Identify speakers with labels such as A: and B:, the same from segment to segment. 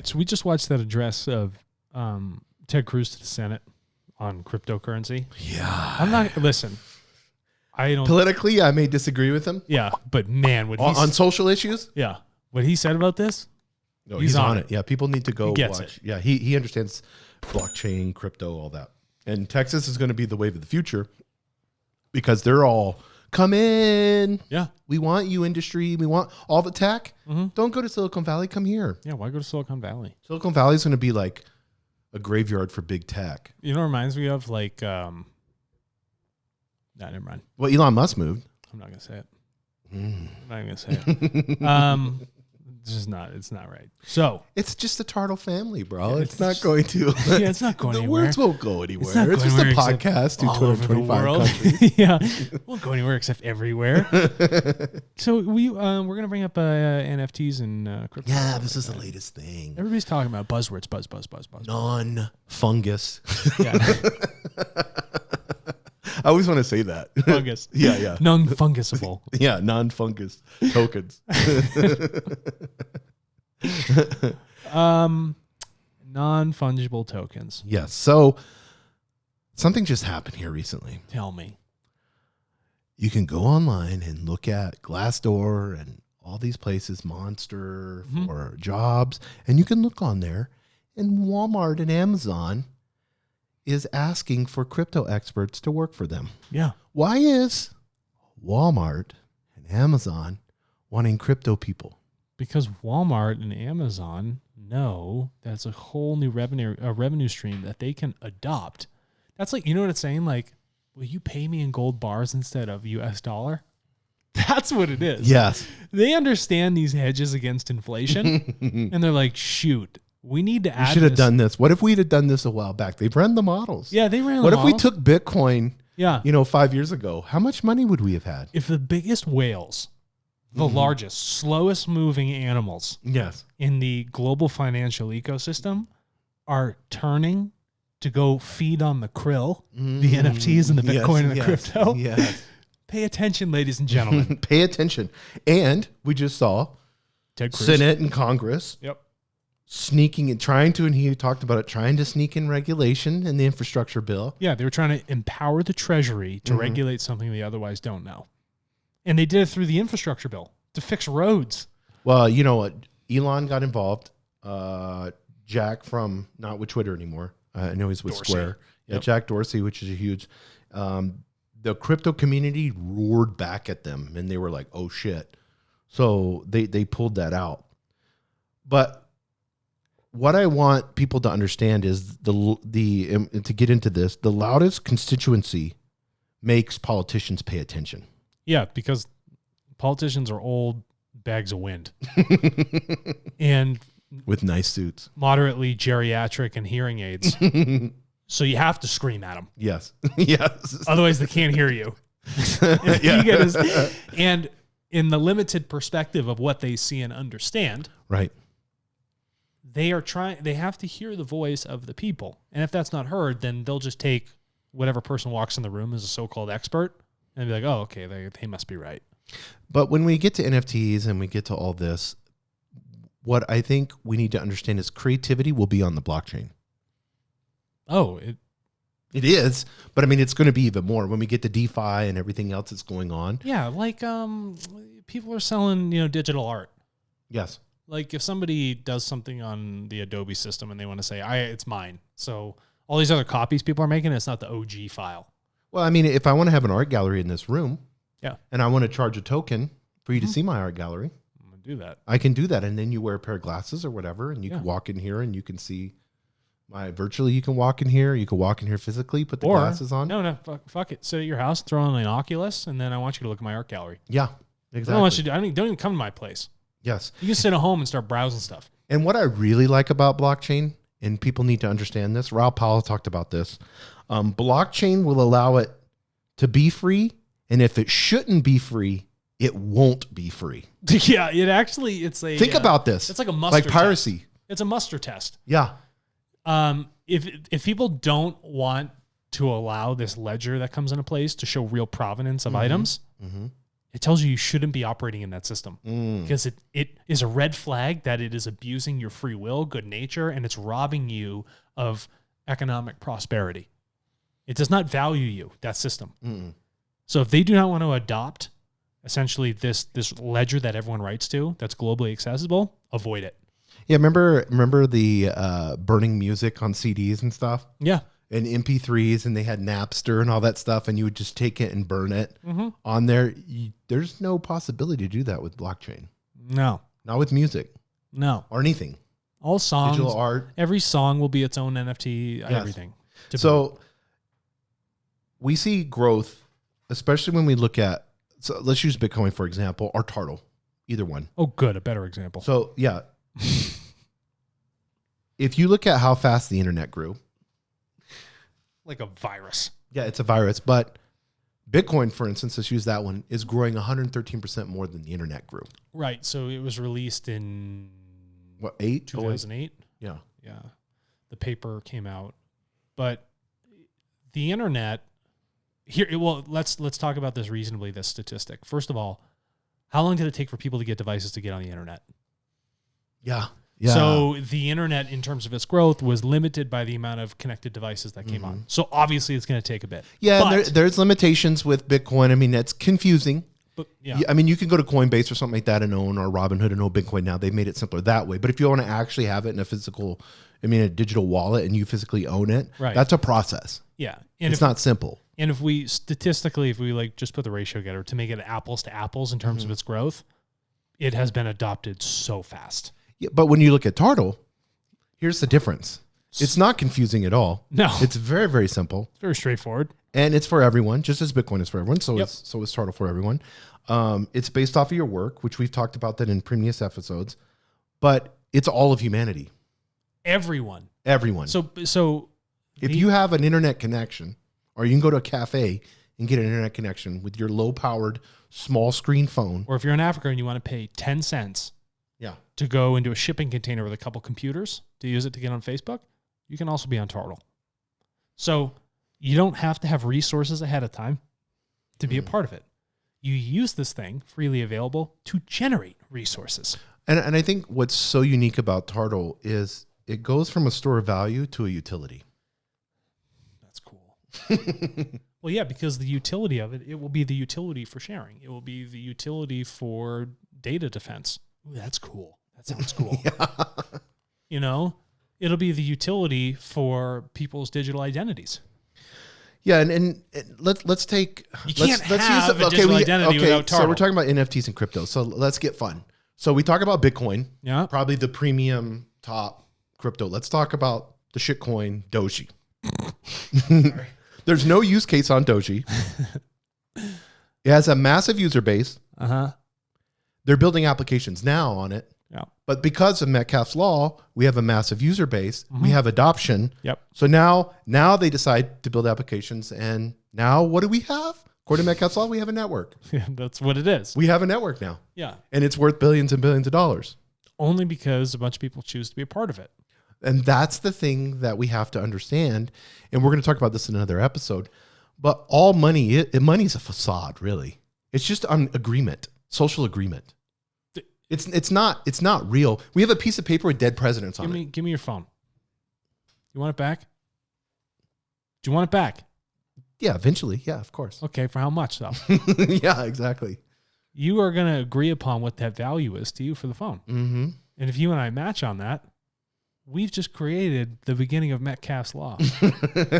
A: right, so we just watched that address of Ted Cruz to the Senate on cryptocurrency.
B: Yeah.
A: I'm not, listen, I don't.
B: Politically, I may disagree with him.
A: Yeah, but man, what
B: On social issues?
A: Yeah. What he said about this?
B: No, he's on it. Yeah, people need to go
A: gets
B: watch.
A: it.
B: Yeah, he understands blockchain, crypto, all that. And Texas is going to be the wave of the future because they're all, come in.
A: Yeah.
B: We want you, industry. We want all the tech.
A: Mm-hmm.
B: Don't go to Silicon Valley. Come here.
A: Yeah, why go to Silicon Valley?
B: Silicon Valley is going to be like a graveyard for big tech.
A: You know what it reminds me of? Like, nah, never mind.
B: Well, Elon Musk moved.
A: I'm not going to say it.
B: Mm.
A: I'm not going to say it. It's just not, it's not right. So.
B: It's just the TARTLE family, bro.
A: Yeah,
B: it's not going to.
A: Yeah, it's not going
B: the
A: anywhere.
B: words won't go anywhere.
A: It's, not
B: it's just
A: going
B: a podcast to
A: all over the
B: 225
A: world.
B: countries.
A: Yeah. Won't go anywhere except everywhere. So we're going to bring up NFTs and crypto.
B: Yeah, this is the latest thing.
A: Everybody's talking about buzzwords. Buzz.
B: Non-fungus.
A: Yeah.
B: I always want to say that.
A: Fungus.
B: Yeah.
A: Non-fungusable.
B: Yeah, non-fungus tokens.
A: Non-fungible tokens.
B: Yes. So something just happened here recently.
A: Tell me.
B: You can go online and look at Glassdoor and all these places, Monster for jobs, and you can look on there, and Walmart and Amazon is asking for crypto experts to work for them.
A: Yeah.
B: Why is Walmart and Amazon wanting crypto people?
A: Because Walmart and Amazon know that's a whole new revenue stream that they can adopt. That's like, you know what it's saying? Like, will you pay me in gold bars instead of US dollar? That's what it is.
B: Yes.
A: They understand these hedges against inflation, and they're like, shoot, we need to add.
B: We should have done this. What if we'd have done this a while back? They've run the models.
A: Yeah, they ran the
B: What
A: models.
B: if we took Bitcoin,
A: Yeah.
B: 5 years ago? How much money would we have had?
A: If the biggest whales, the largest, slowest moving animals
B: Yes.
A: in the global financial ecosystem are turning to go feed on the krill, the NFTs and the Bitcoin and the crypto.
B: Yes.
A: Pay attention, ladies and gentlemen.
B: Pay attention. And we just saw
A: Ted Cruz.
B: Senate and Congress
A: Yep.
B: sneaking and and he talked about it, trying to sneak in regulation in the infrastructure bill.
A: Yeah, they were trying to empower the Treasury to regulate something they otherwise don't know. And they did it through the infrastructure bill to fix roads.
B: Well, you know what? Elon got involved. Jack from, not with Twitter anymore. I know he's with
A: Dorsey.
B: Square. Yeah,
A: Yep.
B: Jack Dorsey, which is a huge... the crypto community roared back at them, and they were like, oh, shit. So they pulled that out. But what I want people to understand is to get into this, the loudest constituency makes politicians pay attention.
A: Yeah, because politicians are old bags of wind. And
B: with nice suits.
A: moderately geriatric and hearing aids. So you have to scream at them.
B: Yes. Yes.
A: Otherwise, they can't hear you.
B: Yeah.
A: And in the limited perspective of what they see and understand,
B: Right.
A: they have to hear the voice of the people. And if that's not heard, then they'll just take whatever person walks in the room as a so-called expert and be like, oh, okay, they must be right.
B: But when we get to NFTs and we get to all this, what I think we need to understand is creativity will be on the blockchain.
A: Oh,
B: It is, but I mean, it's going to be even more when we get to DeFi and everything else that's going on.
A: yeah, like people are selling, digital art.
B: Yes.
A: Like if somebody does something on the Adobe system and they want to say, it's mine. So all these other copies people are making, it's not the OG file.
B: Well, I mean, if I want to have an art gallery in this room,
A: Yeah.
B: and I want to charge a token for you to see my art gallery,
A: I'm going to do that.
B: I can do that. And then you wear a pair of glasses or whatever, and you
A: Yeah.
B: can walk in here and you can see virtually. You can walk in here. You can walk in here physically, put the
A: Or,
B: glasses on.
A: No, fuck it. Sit at your house, throw on an Oculus, and then I want you to look at my art gallery.
B: Yeah,
A: I
B: exactly.
A: don't want you to, don't even come to my place.
B: Yes.
A: You can sit at home and start browsing stuff.
B: And what I really like about blockchain, and people need to understand this, Raul Powell talked about this, blockchain will allow it to be free, and if it shouldn't be free, it won't be free.
A: Yeah, it's a...
B: Think about this.
A: It's like a muster
B: like piracy.
A: test. It's a muster test.
B: Yeah.
A: If people don't want to allow this ledger that comes into place to show real provenance of items, It tells you shouldn't be operating in that system because it is a red flag that it is abusing your free will, good nature, and it's robbing you of economic prosperity. It does not value you, that system. So if they do not want to adopt essentially this ledger that everyone writes to that's globally accessible, avoid it.
B: Yeah, remember the burning music on CDs and stuff?
A: Yeah.
B: And MP3s, and they had Napster and all that stuff, and you would just take it and burn it on there. There's no possibility to do that with blockchain.
A: No.
B: Not with music.
A: No.
B: Or anything.
A: All songs.
B: Digital art.
A: Every song will be its own NFT, everything.
B: So we see growth, especially when we look at, so let's use Bitcoin, for example, or TARTLE, either one.
A: Oh, good. A better example.
B: So, yeah. If you look at how fast the internet grew,
A: like a virus.
B: Yeah, it's a virus. But Bitcoin, for instance, let's use that one, is growing 113% more than the internet grew.
A: Right. So it was released in
B: what,
A: 2008?
B: Yeah.
A: Yeah. The paper came out. But the internet here, well, let's talk about this reasonably, this statistic. First of all, how long did it take for people to get devices to get on the internet?
B: Yeah.
A: So the internet, in terms of its growth, was limited by the amount of connected devices that came on. So obviously, it's going to take a bit.
B: Yeah, but there's limitations with Bitcoin. I mean, it's confusing. But yeah, I mean, you can go to Coinbase or something like that and own, or Robinhood and own Bitcoin now. They've made it simpler that way. But if you want to actually have it in a physical, a digital wallet, and you physically own it, that's a process.
A: Yeah,
B: and it's not simple.
A: And if we statistically, like just put the ratio together to make it apples to apples in terms of its growth, it has been adopted so fast.
B: Yeah, but when you look at TARTLE, here's the difference. It's not confusing at all.
A: No.
B: It's very, very simple.
A: It's very straightforward.
B: And it's for everyone, just as Bitcoin is for everyone. So is TARTLE for everyone. It's based off of your work, which we've talked about that in previous episodes. But it's all of humanity.
A: Everyone. So
B: if you have an internet connection, or you can go to a cafe and get an internet connection with your low-powered, small screen phone.
A: Or if you're in Africa and you want to pay 10 cents to go into a shipping container with a couple computers to use it to get on Facebook, you can also be on TARTLE. So you don't have to have resources ahead of time to be a part of it. You use this thing freely available to generate resources.
B: And I think what's so unique about TARTLE is it goes from a store of value to a utility.
A: That's cool. Well, yeah, because the utility of it will be the utility for sharing. It will be the utility for data defense. Ooh, that's cool. That sounds cool. It'll be the utility for people's digital identities.
B: Yeah, and let's take.
A: You can't have a digital identity without TARTLE.
B: So we're talking about NFTs and crypto. So let's get fun. So we talk about Bitcoin. Yeah. Probably the premium top crypto. Let's talk about the shitcoin Doji. There's no use case on Doji. It has a massive user base. They're building applications now on it. Yeah. But because of Metcalfe's law, we have a massive user base. We have adoption.
A: Yep.
B: So now they decide to build applications. And now what do we have? According to Metcalfe's law, we have a network.
A: Yeah, that's what it is.
B: We have a network now.
A: Yeah.
B: And it's worth billions and billions of dollars.
A: Only because a bunch of people choose to be a part of it.
B: And that's the thing that we have to understand. And we're going to talk about this in another episode. But all money, money's a facade, really. It's just an agreement, social agreement. It's not real. We have a piece of paper with dead presidents on it.
A: Give me your phone. You want it back? Do you want it back?
B: Yeah, eventually. Yeah, of course.
A: Okay, for how much though?
B: Yeah, exactly.
A: You are going to agree upon what that value is to you for the phone. Mm-hmm. And if you and I match on that, we've just created the beginning of Metcalfe's law.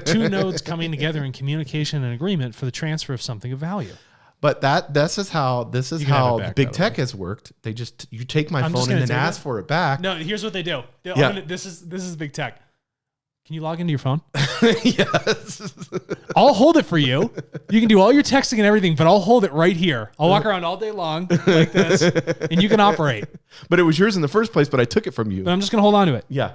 A: Two nodes coming together in communication and agreement for the transfer of something of value.
B: But this is how big tech has worked. You take my phone and then ask for it back.
A: No, here's what they do. This is big tech. Can you log into your phone?
B: Yes.
A: I'll hold it for you. You can do all your texting and everything, but I'll hold it right here. I'll walk around all day long like this, and you can operate.
B: But it was yours in the first place, but I took it from you.
A: But I'm just going to hold on to it.
B: Yeah.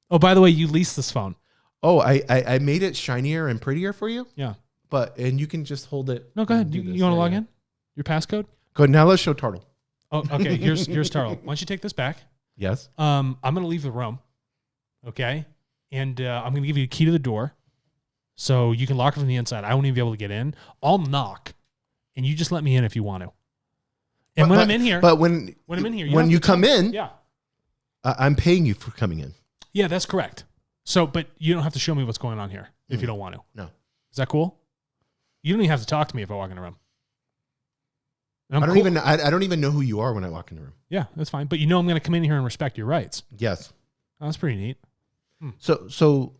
A: Oh, by the way, you leased this phone.
B: Oh, I made it shinier and prettier for you?
A: Yeah.
B: And you can just hold it.
A: No, go ahead. You want to log in? Your passcode?
B: Go ahead. Now let's show TARTLE.
A: Oh, okay. Here's TARTLE. Why don't you take this back?
B: Yes.
A: I'm going to leave the room. Okay. And I'm going to give you a key to the door so you can lock it from the inside. I won't even be able to get in. I'll knock, and you just let me in if you want to. And when I'm in here,
B: but when
A: I'm in here,
B: when you come in,
A: yeah,
B: I'm paying you for coming in.
A: yeah, that's correct. So, but you don't have to show me what's going on here if you don't want to.
B: No.
A: Is that cool? You don't even have to talk to me if I walk in a room.
B: I don't even know who you are when I walk in the room.
A: Yeah, that's fine. But you know I'm going to come in here and respect your rights.
B: Yes.
A: Oh, that's pretty neat.
B: So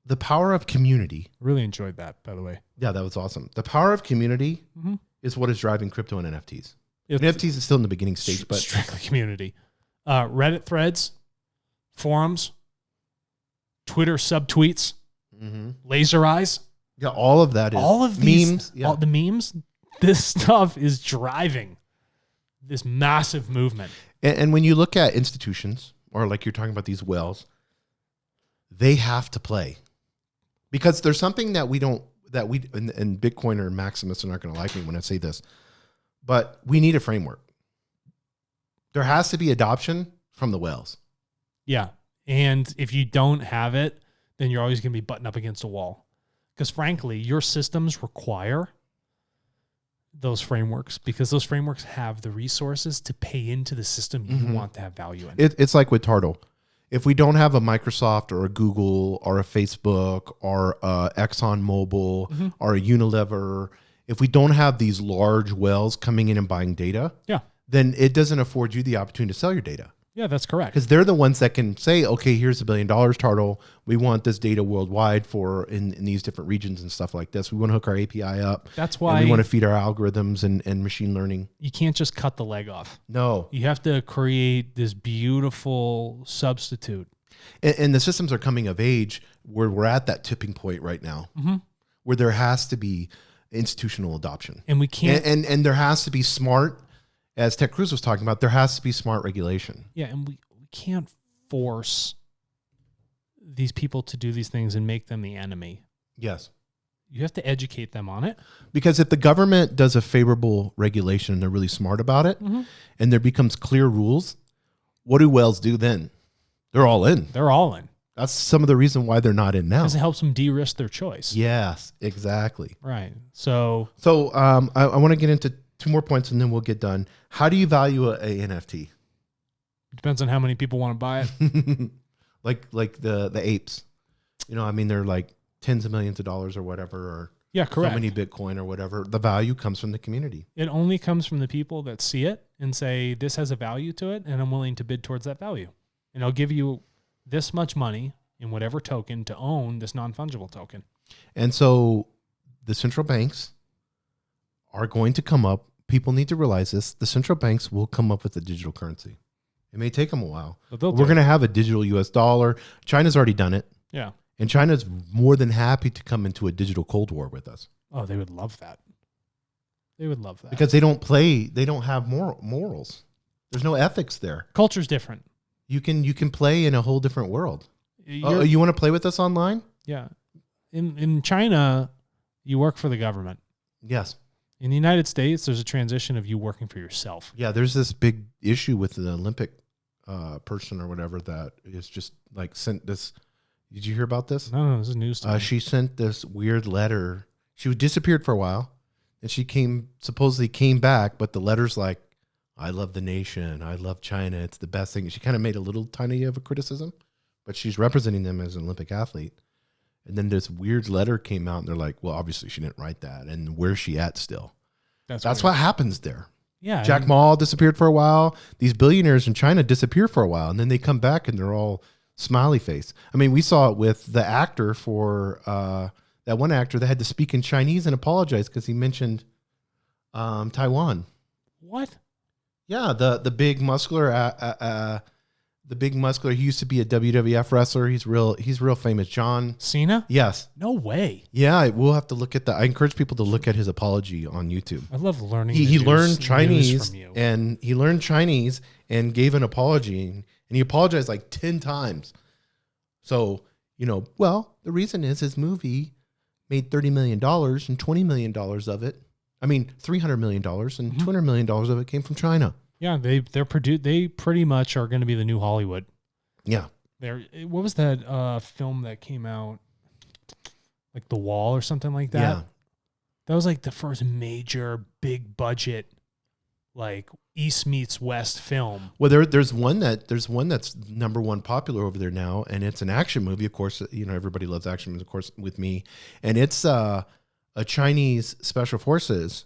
B: the power of community.
A: Really enjoyed that, by the way.
B: Yeah, that was awesome. The power of community is what is driving crypto and NFTs. NFTs is still in the beginning stage, but
A: strictly community. Reddit threads, forums, Twitter subtweets, laser eyes.
B: Yeah, all of that is
A: all of these
B: memes. Yeah.
A: All the memes. This stuff is driving this massive movement.
B: And when you look at institutions, or like you're talking about these whales, they have to play, because there's something that we don't, and Bitcoiner and Maximus are not going to like me when I say this, but we need a framework. There has to be adoption from the whales.
A: Yeah. And if you don't have it, then you're always going to be butting up against a wall. Because frankly, your systems require those frameworks, because those frameworks have the resources to pay into the system you want to have value in.
B: It's like with TARTLE. If we don't have a Microsoft or a Google or a Facebook or a Exxon Mobil or a Unilever, if we don't have these large whales coming in and buying data, then it doesn't afford you the opportunity to sell your data.
A: Yeah, that's correct.
B: Because they're the ones that can say, okay, here's $1 billion, TARTLE. We want this data worldwide for in these different regions and stuff like this. We want to hook our API up.
A: That's why
B: we want to feed our algorithms and machine learning.
A: You can't just cut the leg off.
B: No.
A: You have to create this beautiful substitute.
B: And the systems are coming of age where we're at that tipping point right now, where there has to be institutional adoption.
A: And we can't.
B: And there has to be smart, as Ted Cruz was talking about, there has to be smart regulation.
A: Yeah, and we can't force these people to do these things and make them the enemy.
B: Yes.
A: You have to educate them on it.
B: Because if the government does a favorable regulation and they're really smart about it, and there becomes clear rules, what do whales do then? They're all in.
A: They're all in.
B: That's some of the reason why they're not in now.
A: Because it helps them de-risk their choice.
B: Yes, exactly.
A: Right. So
B: I want to get into 2 more points and then we'll get done. How do you value a NFT?
A: It depends on how many people want to buy it.
B: like the apes. You know, I mean, they're like tens of millions of dollars or whatever, or
A: correct.
B: So many Bitcoin or whatever. The value comes from the community.
A: It only comes from the people that see it and say, this has a value to it, and I'm willing to bid towards that value. And I'll give you this much money in whatever token to own this non-fungible token. And
B: so the central banks are going to come up. People need to realize this. The central banks will come up with a digital currency. It may take them a while. We're going to have a digital US dollar. China's already done it.
A: Yeah.
B: And China's more than happy to come into a digital Cold War with us.
A: Oh, they would love that. They would love that.
B: Because they don't play, they don't have morals. There's no ethics there.
A: Culture's different.
B: You can play in a whole different world. You want to play with us online?
A: Yeah. In China, you work for the government.
B: Yes.
A: In the United States, there's a transition of you working for yourself.
B: Yeah, there's this big issue with the Olympic person or whatever that is just like sent this. Did you hear about this?
A: No, this is news to me.
B: She sent this weird letter. She disappeared for a while, and she supposedly came back, but the letter's like, I love the nation. I love China. It's the best thing. She kind of made a little tiny of a criticism, but she's representing them as an Olympic athlete. And then this weird letter came out, and they're like, well, obviously she didn't write that. And where's she at still? That's what happens there.
A: Yeah.
B: Jack Ma disappeared for a while. These billionaires in China disappear for a while, and then they come back, and they're all smiley face. I mean, we saw it with the actor for that one actor that had to speak in Chinese and apologize because he mentioned Taiwan.
A: What?
B: Yeah, the big muscular, He used to be a WWF wrestler. He's real famous. John
A: Cena?
B: Yes.
A: No way.
B: Yeah, we'll have to look at that. I encourage people to look at his apology on YouTube.
A: I love learning.
B: He learned Chinese
A: from you.
B: and he learned Chinese and gave an apology, and he apologized like 10 times. So, the reason is his movie made $30 million and $20 million of it. I mean, $300 million and $200 million of it came from China.
A: Yeah, they pretty much are going to be the new Hollywood.
B: Yeah.
A: What was that film that came out, like The Wall or something like that?
B: Yeah.
A: That was like the first major big budget like East meets West film.
B: Well, there's one that's #1 popular over there now, and it's an action movie. Of course, everybody loves action movies, of course, with me. And it's a Chinese special forces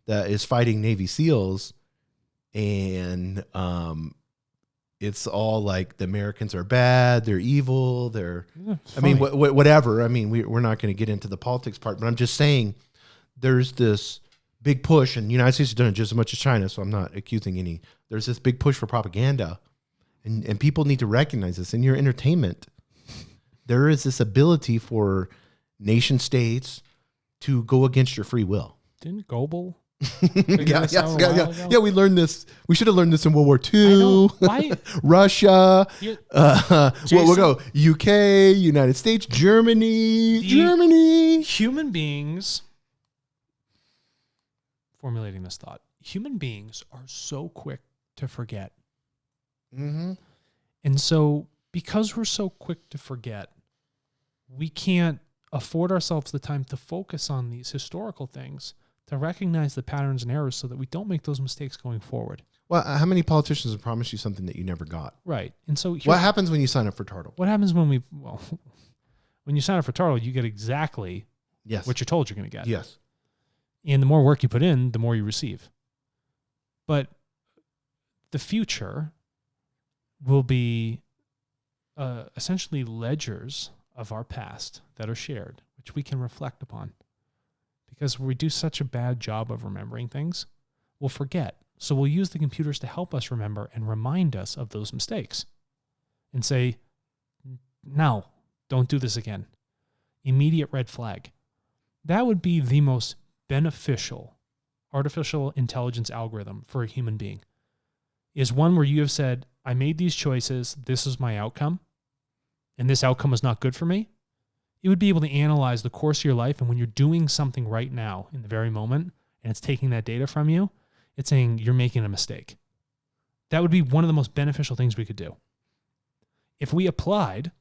B: that is fighting Navy SEALs, and it's all like the Americans are bad, they're evil, whatever. I mean, we're not going to get into the politics part, but I'm just saying there's this big push, and the United States has done it just as much as China, so I'm not accusing any. There's this big push for propaganda, and people need to recognize this. In your entertainment, there is this ability for nation states to go against your free will.
A: Didn't Goebel?
B: Yeah. We learned this. We should have learned this in World War II.
A: Why?
B: Russia. We'll go UK, United States, Germany.
A: Human beings. Formulating this thought. Human beings are so quick to forget.
B: Mm-hmm.
A: And so because we're so quick to forget, we can't afford ourselves the time to focus on these historical things, to recognize the patterns and errors so that we don't make those mistakes going forward.
B: Well, how many politicians have promised you something that you never got?
A: Right. And so
B: what happens when you sign up for TARTLE?
A: What happens when you sign up for TARTLE, you get exactly what you're told you're going to get.
B: Yes.
A: And the more work you put in, the more you receive. But the future will be essentially ledgers of our past that are shared, which we can reflect upon. Because we do such a bad job of remembering things, we'll forget. So we'll use the computers to help us remember and remind us of those mistakes. And say, no, don't do this again. Immediate red flag. That would be the most beneficial artificial intelligence algorithm for a human being, is one where you have said, I made these choices, this is my outcome, and this outcome was not good for me. It would be able to analyze the course of your life, and when you're doing something right now in the very moment, and it's taking that data from you, it's saying you're making a mistake. That would be one of the most beneficial things we could do. If we applied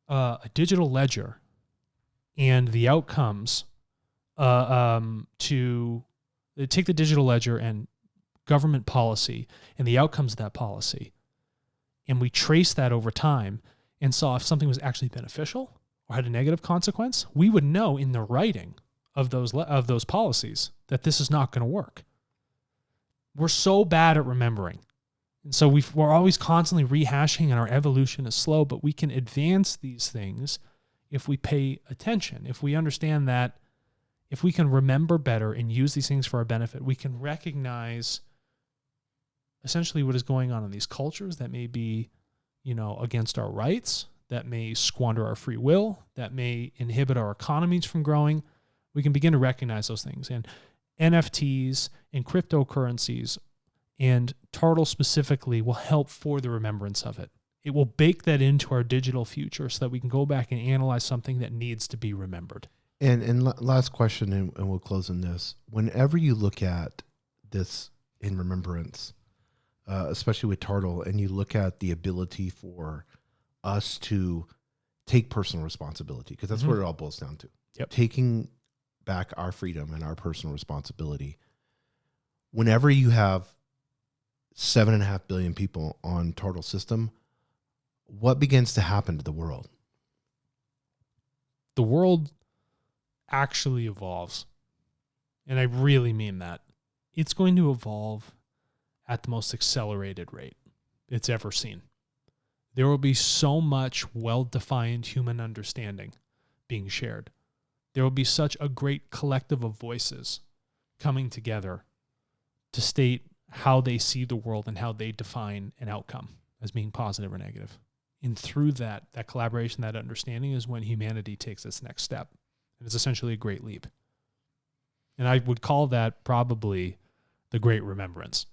A: a digital ledger and the outcomes to take the digital ledger and government policy and the outcomes of that policy, and we trace that over time and saw if something was actually beneficial or had a negative consequence, we would know in the writing of those policies that this is not going to work. We're so bad at remembering. And so we're always constantly rehashing, and our evolution is slow, but we can advance these things if we pay attention, if we understand that if we can remember better and use these things for our benefit, we can recognize essentially what is going on in these cultures that may be, against our rights, that may squander our free will, that may inhibit our economies from growing. We can begin to recognize those things. And NFTs and cryptocurrencies and TARTLE specifically will help for the remembrance of it. It will bake that into our digital future so that we can go back and analyze something that needs to be remembered.
B: And last question, and we'll close on this. Whenever you look at this in remembrance, especially with TARTLE, and you look at the ability for us to take personal responsibility, because that's what it all boils down to.
A: Yep.
B: Taking back our freedom and our personal responsibility. Whenever you have 7.5 billion people on TARTLE system, what begins to happen to the world?
A: The world actually evolves. And I really mean that. It's going to evolve at the most accelerated rate it's ever seen. There will be so much well-defined human understanding being shared. There will be such a great collective of voices coming together to state how they see the world and how they define an outcome as being positive or negative. And through that collaboration, that understanding is when humanity takes its next step. And it's essentially a great leap. And I would call that probably the great remembrance.